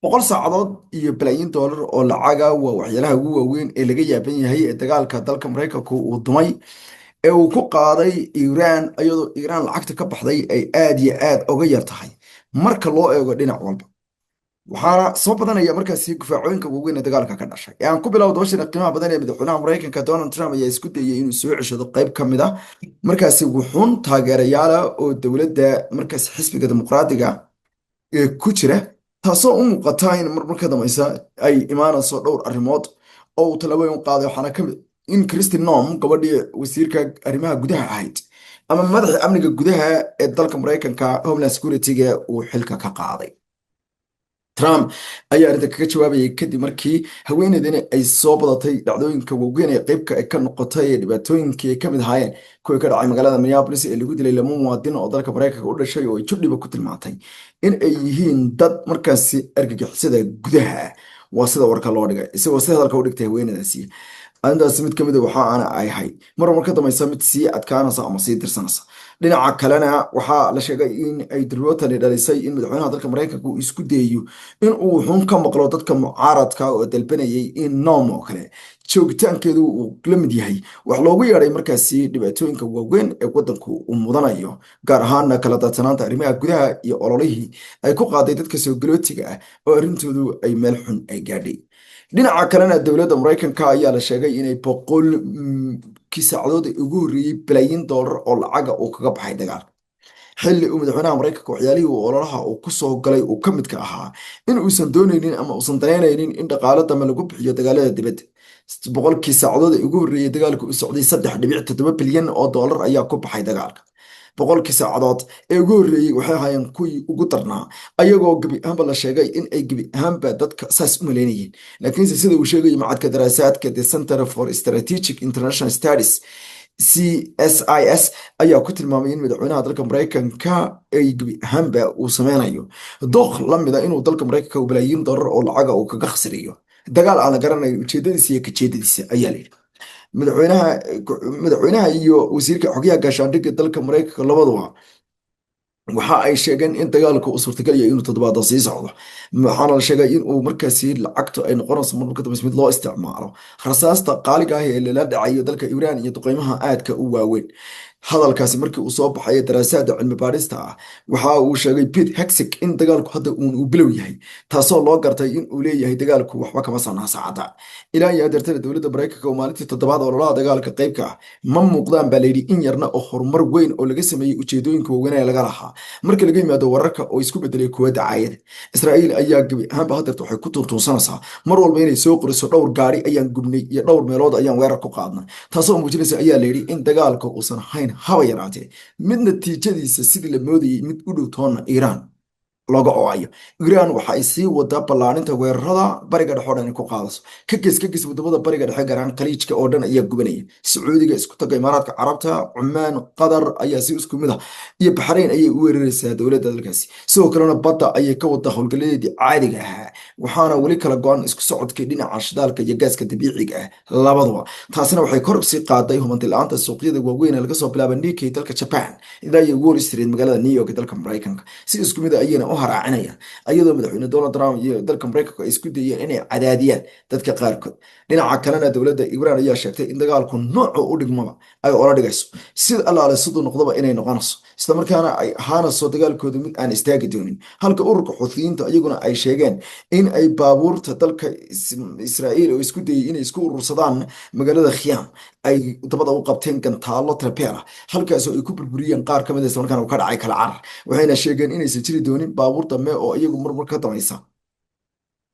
boqol saacadood iyo balaayiin doolar oo lacaga waa waxyaalaha ugu waaweyn ee laga yaaban yahay ee dagaalka dalka maraykanku uu dumay ee uu ku qaaday iiraan iyadoo iiraan lacagta ka baxday ay aad iyo aad uga yar tahay marka loo eego dhinac walba. waxaana soo badanaya markaasi gufaacooyinka waaweyn ee dagaalka ka dhashay ee aan ku bilowdo bashir qiimaha badan ee madaxweynaha maraykanka Donald Trump ayaa isku dayay inuu soo ceshado qayb ka mid ah markaasi wuxuun taageerayaala oo dowladda markaasi xisbiga dimuqraadiga ee ku jira, taasoo u muuqata in marmarka dambaysa ay imaanayso dhowr arrimood oo uu tallaabooyin u qaaday. waxaana ka mid in Kristi Noem, gabadhii wasiirka arrimaha gudaha ahayd ama madaxa amniga gudaha ee dalka maraykanka Homeland Security-ga uu xilka ka qaaday. Trump ayaa arrinta kaga jawaabayay kadib markii haweeneydani ay soo badatay dhacdooyinka waaweyn ee qaybka ay ka noqotay ee dhibaatooyinkii ay ka mid ahaayeen kuwii ka dhacay magaalada Minneapolis ee lagu dilay lama muwaadin oo dalka Mareykanka u dhashay oo ay judhiba ku tilmaantay in ay yihiin dad markaasi argagixisada gudaha ah. waa sida warka loo dhigay isagoo si hadalka u dhigtay haweeneydaasi. arrintaasi mid ka mid a waxa aana ay ahayd mar ka dambaysa mid sii adkaanaysa ama sii dirsanaysa. dhinaca kalena waxaa la sheegay in ay dirwootani dhalisay in madaxweynaha dalka maraykanka uu isku dayayo in uu xun ka maqlo dadka mucaaradka oo dalbanayay in Noem oo kale joogitaankeedu uu la mid yahay wax loogu yeedhay markaasi dhibaatooyinka waaweyn ee wadanku uu mudanayo, gaar ahaana kala daadsanaanta arrimaha gudaha iyo ololihii ay ku qaaday dadka soo galootiga ah oo arrintoodu ay meel xun ay gaadhay. dhinaca kalena dowladda maraykanka ayaa la sheegay inay kii saacadood ugu horreeyey balaayiin doolar oo lacaga uu kaga baxay dagaalka, xilli uu madaxweynaha maraykanka waxyaalihii uu ololaha uu ku soo galay uu ka midka ahaa in uusan doonaynin ama uusan danaynaynin in dhaqaalo dambe lagu bixiyo dagaalada dibadda. boqolkii saacadood ee ugu horreeyey dagaalka u socday 3.7 bilyan oo doolar ayaa ku baxay dagaalka. boqolkii saacadood ee ugu horreeyey waxay ahaayeen kuwii ugu darnaa, ayagoo gebi ahaanba la sheegay in ay gebi ahaanba dadka saas u maleynayeen. laakiinse sida uu sheegayo macadka daraasaadka the Center for Strategic International Studies CSIS ayaa ku tilmaamay in madaxweynaha dalka maraykanka ay gebi ahaanba uu sameynayo dooq la mida inuu dalka maraykanka u balaayiin doolar oo lacaga uu kaga khasriyo dagaal aan la garanayn ujeedadiisa iyo kajeedadiisa ayaa layidhi. madaxweynaha madaxweynaha iyo wasiirka xogyaha gaashaandhigga dalka maraykanka labaduba waxa ay sheegeen in dagaalka uu suurtagal yahay inuu toddobaadda sii socdo, waxaana la sheegay in uu markaasi lacagtu ay noqonayso marka dambe mid loo isticmaalo rasaasta qaaliga ah ee lala dhacayo dalka Iiraan iyo duqeymaha aadka u waaweyn. hadalkaasi markii uu soo baxay daraasaadda cilmi baadhista ah waxa uu sheegay Pete Hegseth in dagaalku hadda uu bilow yahay, taasoo loo gartay in uu leeyahay dagaalku waxba kama sanaa saacada. ilaa iyo hadeertana dowladda maraykanka oo maalintii toddobaad ololaha dagaalka qaybka ah ma muuqdaan baa layidhi in yarna oo horumar weyn oo laga sameeyey ujeedooyinka waaweyn ee laga lahaa marka laga yimaado wararka oo isku bedelay kuwa dacaayada. Israa'iil ayaa gebi ahaanba hadeerta waxay ku tuntuunsanaysaa mar walba inay soo qoriso dhowr gaari ayaan gubnay iyo dhowr meelood ayaan weerar ku qaadnay, taasoo muujinaysa ayaa layidhi in dagaalka uusan ahayn haba yaraatee mid natiijadiisa sidii la moodayay mid u dhow toona Iiraan looga oocayo. Iiraan waxa ay sii wadaa ballaarinta weerarada bariga dhexe oo dhan ay ku qaadaso ka gees wadamada bariga dhexe gaar ahaan khaliijka oo dhan ayaa gubanaya. Sacuudiga, isku taga Imaaraadka Carabta, Cumaan, Qatar ayaa si isku mid ah iyo Baxrayn ayay u weeraraysaa dowladda dalkaasi. sidoo kalena badda ayay ka wadaa howlgaladeedii caadiga ahaa, waxaana weli kala go-an isku socodkii dhinaca shidaalka iyo gaaska dabiiciga ah labaduba. taasina waxay kor usii qaaday hubanti la-aanta suuqyada waaweyn ee laga soo bilaaba Nikkei dalka Japan ilaa iyo Wall Street magaalada New York ee dalka Maraykanka. si isku mid ah ayayna u haraacinayaan ayadoo madaxweyne Donald Trump iyo dalka maraykanka ay isku dayeen inay cadaadiyaan dadka qaarkood. dhinaca kalena dowladda Iiraan ayaa sheegtay in dagaalku noocu u dhigmaba ay ola dhigayso sida allaale siduu noqdaba inay noqonayso isla markaana ay ahaanayso dagaalkooda mid aan istaagi doonin, halka ururka Xuuthiyiinta iyaguna ay sheegeen in ay baabuurta dalka Israa'iil oo isku dayay inay isku urursadaan magaalada Khiam ay dabada u qabteen gantaalo trapeer halkaasoo ay ku burburiyeen qaar ka mid ah isla markaana uu ka dhacay kala carar. waxayna sheegeen inaysan jiri doonin baabuur dambe oo iyagu marmar ka dambaysa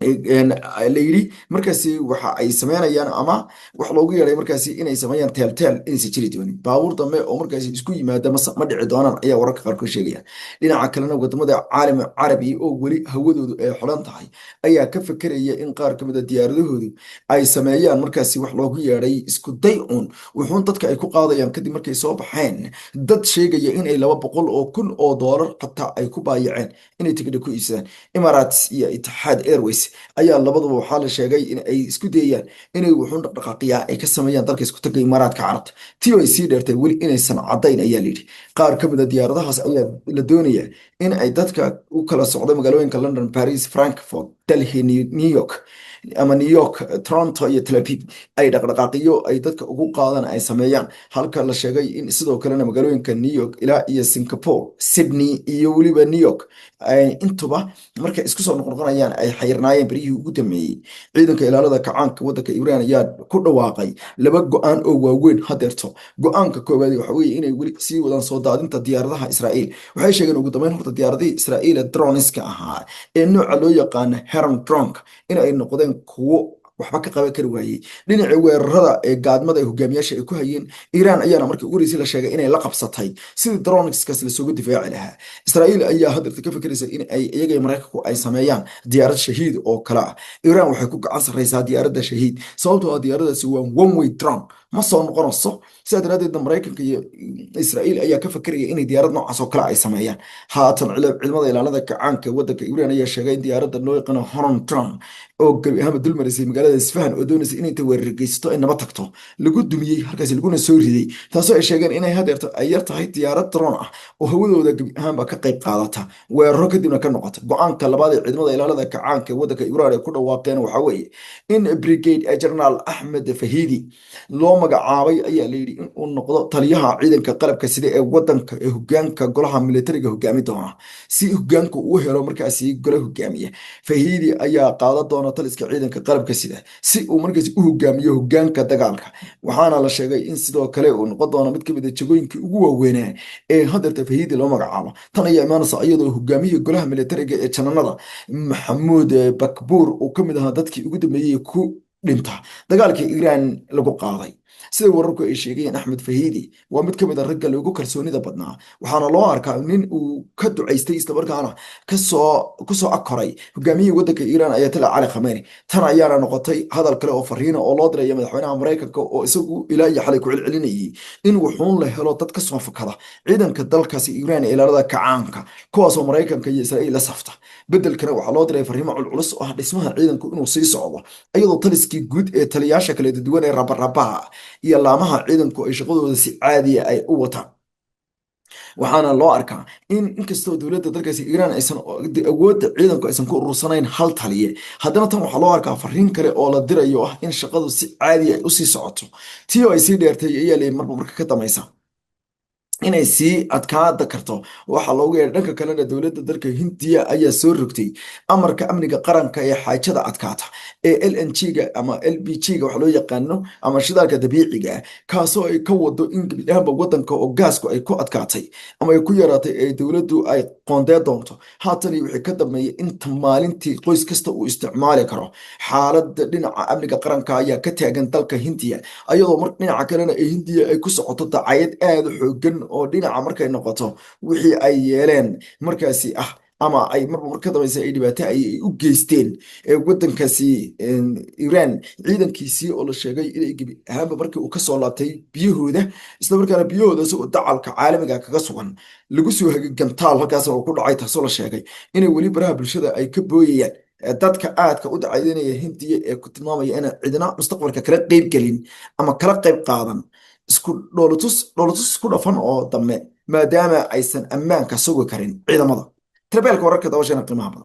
la yidhi markaasi waxa ay sameynayaan ama wax loogu yeedhay markaasi inay sameeyaan teelteel inaysan jiri doonin baabuur dambe oo markaasi isku yimaada ma dhici doonaan ayaa wararka qaarkood sheegayaan. dhinaca kalena wadamada caalam carabi oo weli hawadoodu ay xolan tahay ayaa ka fekeraya in qaar ka mid a diyaaradahoodu ay sameeyaan markaasi wax loogu yeedhay isku day wuxuun dadka ay ku qaadayaan kadib markay soo baxeen dad sheegaya in ay 200,000 oo doolar xataa ay ku baayaceen inay tigidha ku iibsadaan. Emirates iyo Etihad Airways ayaa labaduba waxaa la sheegay in ay isku dayayaan inay wuxuun dhaqdhaqaaqiya ay ka sameeyaan dalka isku taga Imaaraadka Carabta. tii ay sii dheertay weli inaysan caddayn ayaa layidhi. qaar ka mid a diyaaradahaas ayaa la doonaya in ay dadka u kala socdo magaalooyinka London, Paris, Frankfurt delhi new york ama new york, toronto iyo tel aviv ay dhaqdhaqaaqiyo ay dadka ugu qaadan ay sameeyaan, halka la sheegay in sidoo kalena magaalooyinka new york ilaa iyo singapore, sydney iyo weliba new york intuba markay isku soo noqnoqonayaan ay xayirnaayeen berihii ugu dambeeyey. Ciidanka ilaalada kacaanka waddanka iiraan ayaa ku dhawaaqay laba go-aan oo waaweyn hadeerto. Go-aanka koowaad waxa weeye inay weli sii wadaan soo daadinta diyaaradaha israa'iil. Waxay sheegeen ugu dambeyn horta diyaaradihii israa'iil ee droniska ahaa ee nooca loo yaqaana heron dronk in ay noqdeen kuwo waxba ka qaban kari waayey dhinaca weerarada ee gaadmada ee hogaamiyaasha ay ku hayeen. Iiraan ayaana markii ugu horeysay la sheegay inay la qabsatay sidii dronexkaas lasooga difaaci lahaa. Israa'iil ayaa hadeerta ka fikiraysa in ay iyaga iyo maraykanku ay sameeyaan diyaarad shahiid oo kale ah. Iiraan waxay ku gacan sarreysaa diyaaradda shahiid sababtoo ah diyaaradaasi waa one way drone, ma soo noqonayso. sidaa daraaddeedna maraykanka iyo israa'iil ayaa ka fikiraya inay diyaarad noocaas oo kale ay sameeyaan. Haatan ciidamada ilaalada kacaanka waddanka iiraan ayaa sheegay in diyaaradda loo yaqaano horon drone oo gebi ahaanba dul marisay magaalada isfahan oo doonaysa inay inta weerar geysato ay naba tagto lagu dumiyey halkaasi laguna soo riday, taasoo ay sheegeen inay hadeerto ay yar tahay diyaarad drone ah oo hawadooda gebi ahaanba ka qayb qaadata weeraro kadibna ka noqota. Go-aanka labaad ee ciidamada ilaalada kacaanka waddanka iiraan ay ku dhawaaqeen waxaa weeye in brigade general axmed fahidi loo magacaabay ayaa layidhi in uu noqdo taliyaha ciidanka qalabka sida ee waddanka ee hogaanka golaha militariga hogaami doona, si hogaanku uu helo markaasi gole hogaamiya. Fahidi ayaa qaadan doona taliska ciidanka qalabka sida si uu markaasi u hogaamiyo hogaanka dagaalka. Waxaana la sheegay in sidoo kale uu noqon doono mid kamid a jagooyinkii ugu waaweynaa ee hadeerta fahidi loo magacaabo. Tan ayaa imaanaysa iyadoo hogaamiyihii golaha militariga ee jananada maxamuud bakbuur uu kamid ahaa dadkii ugu dambeeyey ku dhinta dagaalkii iiraan lagu qaaday. Sida wararku ay sheegayeen, axmed fahidi waa mid ka mid a ragga loogu kalsoonida badnaa, waxaana loo arkaa nin uu ka ducaystay islamarkaana kusoo akoray hogaamiyihii waddanka iiraan ayatollah cali khamenei. Tan ayaana noqotay hadal kale oo fariina oo loo diraya madaxweynaha maraykanka oo isagu ilaa iyo xalay ku celcelinayay in wuxuun la helo dad ka soo fakada ciidanka dalkaasi iiraan ee ilaalada kacaanka, kuwaasoo maraykanka iyo israa'iil la safta. Beddelkana waxaa loo diray fariimo culculus oo ah dhismaha ciidanku inuu sii socdo, iyadoo taliskii guud ee taliyaasha kala duwan ee rabarabaha iyo laamaha ciidanku ay shaqadooda si caadiya ay u wataan. Waxaana loo arkaa in inkastoo dowladda dalkaasi iiraan aysan awoodda ciidanku aysan ku urursanayn hal taliye, haddana tan waxaa loo arkaa fariin kale oo la dirayo ah in shaqadu si caadiya ay usii socoto. tii oo ay sii dheertay ayaa leeyihin marba marka ka dambaysa inay sii adkaada karto. waxaa loogu yeedhay dhanka kalena dowladda dalka hindiya ayaa soo rogtay amarka amniga qaranka ee xaajada adkaata ee lng-ga ama lbg-ga waxa loo yaqaano ama shidaalka dabiiciga ah, kaasoo ay ka wado in gebi ahaanba waddanka oo gaasku ay ku adkaatay ama ay ku yaraatay ee dowladdu ay qoondee doonto. haatani wixii ka dambeeyay inta maalintii qoys kasta uu isticmaali karo. xaaladda dhinaca amniga qaranka ayaa ka taagan dalka hindiya, ayadoo mar dhinaca kalena ee hindiya ay ku socoto dacayad aada u xoogan oo dhinaca markay noqoto wixii ay yeeleen markaasi ah ama ay marba mar ka dambaysa ay dhibaato ay u geysteen waddankaasi iiraan ciidankiisii oo la sheegay inay gebi ahaanba markii uu kasoo laabtay biyahooda, islamarkaana biyahooda isagoo dacalka caalamiga kaga sugan lagu soo hagay gantaal halkaas oo ku dhacay, taasoo la sheegay inay weli baraha bulshada ay ka booyayaan dadka aadka u dacaydinaya hindiya ee ku tilmaamaya inaan cidina mustaqbalka kala qeyb gelin ama kala qeyb qaadan isku dhoolatus isku dhafan oo dambe, maadaama aysan ammaanka sugi karin ciidamada. Tirabeelka wararka dabashana qiimaha badan.